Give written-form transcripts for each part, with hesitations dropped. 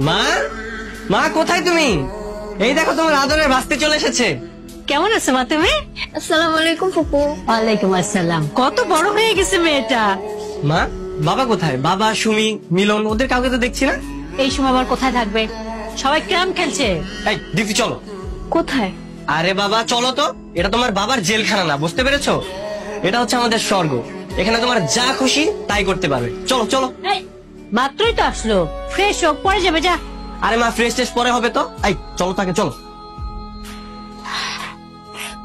মা, মা কোথায় তুমি? এই দেখো তোমার আদরের ভাস্তি চলে এসেছে। কেমন আছো মা তুমি? আসসালামু আলাইকুম ফুপু। ওয়ালাইকুম আসসালাম। কত বড় হয়ে গেছে মেয়েটা। মা, বাবা কোথায়? বাবা, সুমি, মিলন, ওদের কাউকে তো দেখছি না। এই সময় আবার কোথায় থাকবে? সবাই ক্যারাম খেলছে। এই দীপ্তি চলো। কোথায়? আরে বাবা চলো তো, এটা তোমার বাবার জেলখানা না, বুঝতে পেরেছো? এটা হচ্ছে আমাদের স্বর্গ। এখানে তোমার যা খুশি তাই করতে পারবে। চলো চলো। এই, মাত্রই তো আসলো, ফ্রেশ হোক, পরে যাবে যা। আরে মা, ফ্রেশ টেস্ট পরে হবে তো। এই চলো তাকে, চলো।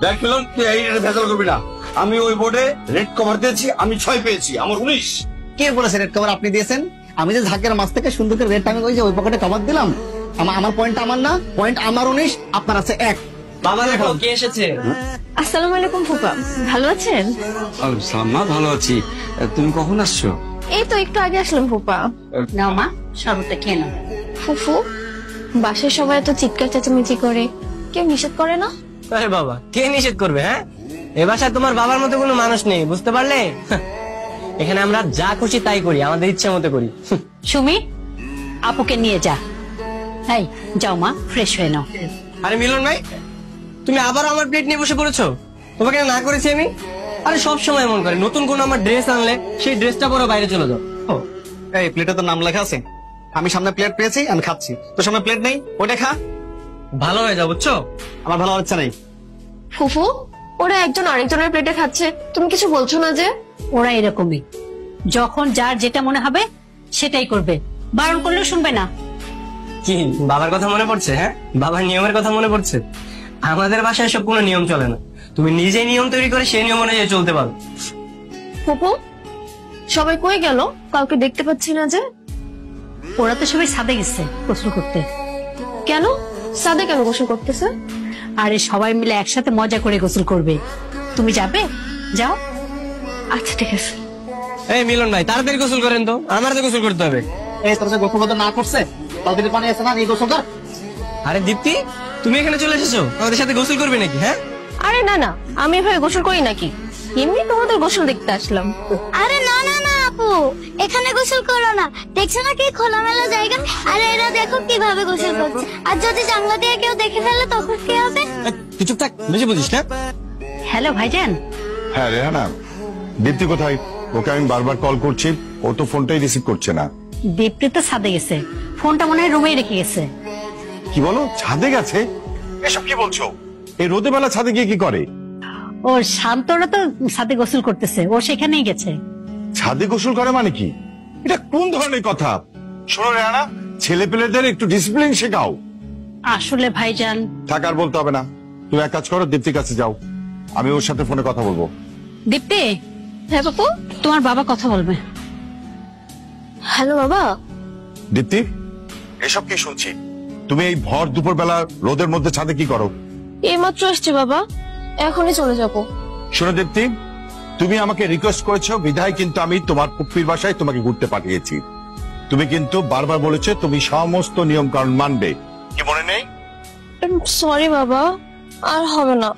দেখ মিলন, তুই এই ভেজাল করবি না। আমি ওই বোর্ডে রেড কভার দিয়েছি, আমি 6 পেয়েছি, আমার 19। কে বলেছে রেড কভার আপনি দিয়েছেন? আমি যে ঝাঁকের মাছ থেকে সুন্দর করে রেড টাইমে ওই যে ওই পকেটে কভার দিলাম। আমার পয়েন্ট আমার না, পয়েন্ট আমার 19, আপনার আছে 1। বাবা দেখো কে এসেছে। আসসালামু আলাইকুম ফুপা, ভালো আছেন? ওয়ালাইকুম সালাম মা, ভালো আছি। তুমি কখন আসছো? এই তো একটু আগে আসলাম ফুপা। নাও মা, শরবতটা খেয়ে নাও। ফুফু, বাসায় সবাই এত চিৎকার চেঁচামেচি করে, কেউ নিষেধ করে না? আরে বাবা, কে নিষেধ করবে? হ্যাঁ, এ বাসায় তোমার বাবার মতো কোনো মানুষ নেই, বুঝতে পারলে? এখানে আমরা যা খুশি তাই করি, আমাদের ইচ্ছে মতো করি। সুমি, আপুকে নিয়ে যা। এই যাও মা, ফ্রেশ হয়ে নাও। আরে মিলন ভাই, তুমি আবার আমার প্লেট নিয়ে বসে পড়েছো। তোমাকে না করেছি আমি? আরে সব সময় এমন করে, নতুন কোন আমার ড্রেস আনলে সেই ড্রেসটা পরে বাইরে চলে যাও। এই প্লেটে তো নাম লেখা আছে। আমি সামনে প্লেট পেয়েছি, আমি খাচ্ছি। তো সামনে প্লেট নেই, ওটা খা। ভালো হয়ে যাও, বুঝছো? আমার ভালো হচ্ছে নাই। ফুফু, ওরা একজন আরেকজনের প্লেটে খাচ্ছে, তুমি কিছু বলছো না যে? ওরা এরকমই, যখন যার যেটা মনে হবে সেটাই করবে, বারণ করলেও শুনবে না। কি বাবার কথা মনে পড়ছে? হ্যাঁ, বাবার নিয়মের কথা মনে পড়ছে? আমাদের বাসায় সব কোনো নিয়ম চলে না। তুমি নিজে নিয়ম তৈরি করে সেই নিয়ম অনুযায়ী চলতে পারো। ফুফু, সবাই কই গেল? কাউকে দেখতে পাচ্ছি না যে। ওরা তো সবাই ছাদে গেছে গোসল করতে। কেন? সাদে কেন গোসল করতেছে? আরে সবাই মিলে একসাথে মজা করে গোসল করবে। তুমি যাবে? যাও। আচ্ছা ঠিক আছে। এই মিলন ভাই, তাড়াতাড়ি গোসল করেন তো, আমার তো গোসল করতে হবে। এই তোর যে গোসল করতে না করছে, তাদের পানি আছে না, এই গোসল কর। আরে দীপ্তি, তুমি এখানে চলে এসেছো, আমাদের সাথে গোসল করবে নাকি? হ্যাঁ, আরে না না, আমি এভাবে গোসল করি নাকি? এমনি তোমাদের গোসল দেখতে আসলাম। আরে না না না আপু, এখানে গোসল করো না। দেখছো না কি খোলামেলা জায়গা? আরে এরা দেখো কিভাবে গোসল করছে। আর যদি জানলা দিয়ে কেউ দেখে ফেলে তখন কি হবে? তুই চুপ থাক, বেশি বুঝিস না। হ্যালো ভাইজান। হ্যাঁ রেহানা, দীপ্তি কোথায়? ওকে আমি বারবার কল করছি, ও তো ফোনটাই রিসিভ করছে না। দীপ্তি তো ছাদে গেছে, ফোনটা মনে হয় রুমেই রেখে গেছে। কি বলো, ছাদে গেছে? এসব কি বলছো? এই রোদে বেলা ছাদে গিয়ে কি করে? ওর শান্তরা তো ছাদে গোসল করতেছে, ও সেখানেই গেছে। ছাদে গোসল করে মানে কি? এটা কোন ধরনের কথা? শোনো রেহানা, ছেলে পেলেদের একটু ডিসিপ্লিন শেখাও। আসলে ভাইজান। থাকার বলতে হবে না, তুমি এক কাজ করো, দীপ্তির কাছে যাও, আমি ওর সাথে ফোনে কথা বলবো। দীপ্তি। হ্যাঁ বাপু। তোমার বাবা কথা বলবে। হ্যালো বাবা। দীপ্তি, এসব কি শুনছি? তুমি এই ভর দুপুর বেলা রোদের মধ্যে ছাদে কি করো? এইমাত্র আসছে বাবা, এখনই চলে যাবো। শোনো দীপ্তি, তুমি আমাকে রিকোয়েস্ট করেছো বিধায় কিন্তু আমি তোমার পুপ্পির বাসায় তোমাকে ঘুরতে পাঠিয়েছি। তুমি কিন্তু বারবার বলেছো তুমি সমস্ত নিয়ম কানুন মানবে, কি মনে নেই? সরি বাবা, আর হবে না।